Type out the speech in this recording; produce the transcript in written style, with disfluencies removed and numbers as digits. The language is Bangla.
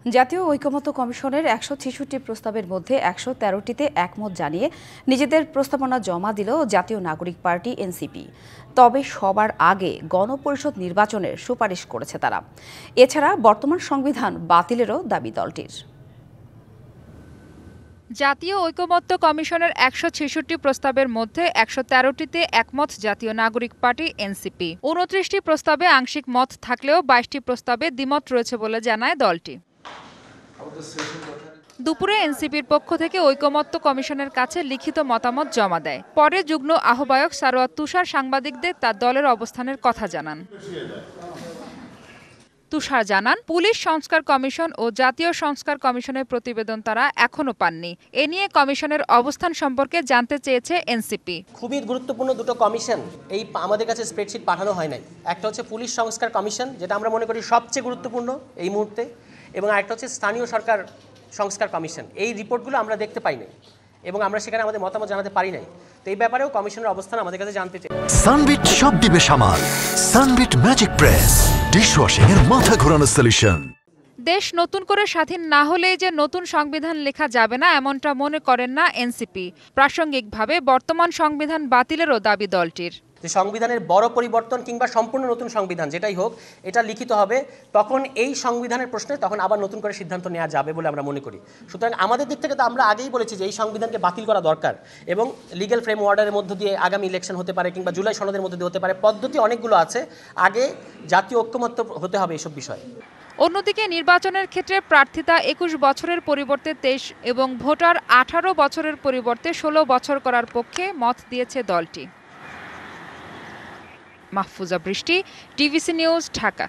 জাতীয় ঐকমত্য কমিশনের ১৬৬ প্রস্তাবের মধ্যে ১১৩টিতে একমত জানিয়ে নিজেদের প্রস্তাবনা জমা দিল জাতীয় নাগরিক পার্টি এনসিপি। তবে সবার আগে গণপরিষদ নির্বাচনের সুপারিশ করেছে তারা। এছাড়া বর্তমান সংবিধান বাতিলেরও দাবি দলটির। জাতীয় ঐকমত্য কমিশনের ১৬৬ প্রস্তাবের মধ্যে ১১৩টিতে একমত জাতীয় নাগরিক পার্টি এনসিপি। ২৯টি প্রস্তাবে আংশিক মত থাকলেও ২২টি প্রস্তাবে দ্বিমত রয়েছে বলে জানায় দলটি। দুপুরে এনসিপির পক্ষ থেকে ঐকমত্য কমিশনের কাছে লিখিত মতামত জমা দেয়। পরে যুগ্ম আহ্বায়ক সারোয়ার তুষার সাংবাদিকদের তার দলের অবস্থানের কথা জানান। তুষার জানান, পুলিশ সংস্কার কমিশন ও জাতীয় সংস্কার কমিশনের প্রতিবেদন তারা এখনো পাননি। এ নিয়ে কমিশনের অবস্থান সম্পর্কে জানতে চেয়েছে এনসিপি। খুবই গুরুত্বপূর্ণ দুটো কমিশন এই আমাদের কাছে স্প্রেডশিট পাঠানো হয় নাই। একটা হচ্ছে পুলিশ সংস্কার কমিশন, যেটা আমরা মনে করি সবচেয়ে গুরুত্বপূর্ণ এই মুহূর্তে, এবং আরেকটা হচ্ছে স্থানীয় সরকার সংস্কার কমিশন। এই রিপোর্টগুলো আমরা দেখতে পাই নাই এবং আমরা সেখানে আমাদের মতামত জানাতে পারি নাই। তো এই ব্যাপারেও কমিশনের অবস্থান আমাদের কাছে জানতে চাই। সানবিট সব দিবে সামাল। সানবিট ম্যাজিক প্রেস ডিশওয়াশিং এর মাথা ঘোরানো সলিউশন। দেশ নতুন করে স্বাধীন না হলেই যে নতুন সংবিধান লেখা যাবে না, এমনটা মনে করেন না এনসিপি। প্রাসঙ্গিকভাবে বর্তমান সংবিধান বাতিলেরও দাবি দলটির। যে সংবিধানের বড় পরিবর্তন কিংবা সম্পূর্ণ নতুন সংবিধান যেটাই হোক, এটা লিখিত হবে, তখন এই সংবিধানের প্রশ্নে তখন আবার নতুন করে সিদ্ধান্ত নেওয়া যাবে বলে আমরা মনে করি। সুতরাং আমাদের দিক থেকে তো আমরা আগেই বলেছি যে এই সংবিধানকে বাতিল করা দরকার এবং লিগ্যাল ফ্রেম অর্ডারের মধ্য দিয়ে আগামী ইলেকশন হতে পারে কিংবা জুলাই সনদের মধ্য দিয়ে হতে পারে। পদ্ধতি অনেকগুলো আছে, আগে জাতীয় ঐকমত্য হতে হবে এসব বিষয়ে। অন্যদিকে নির্বাচনের ক্ষেত্রে প্রার্থিতা ২১ বছরের পরিবর্তে ২৩ এবং ভোটার ১৮ বছরের পরিবর্তে ১৬ বছর করার পক্ষে মত দিয়েছে দলটি। মাহফুজা বৃষ্টি, টিভিসি নিউজ, ঢাকা।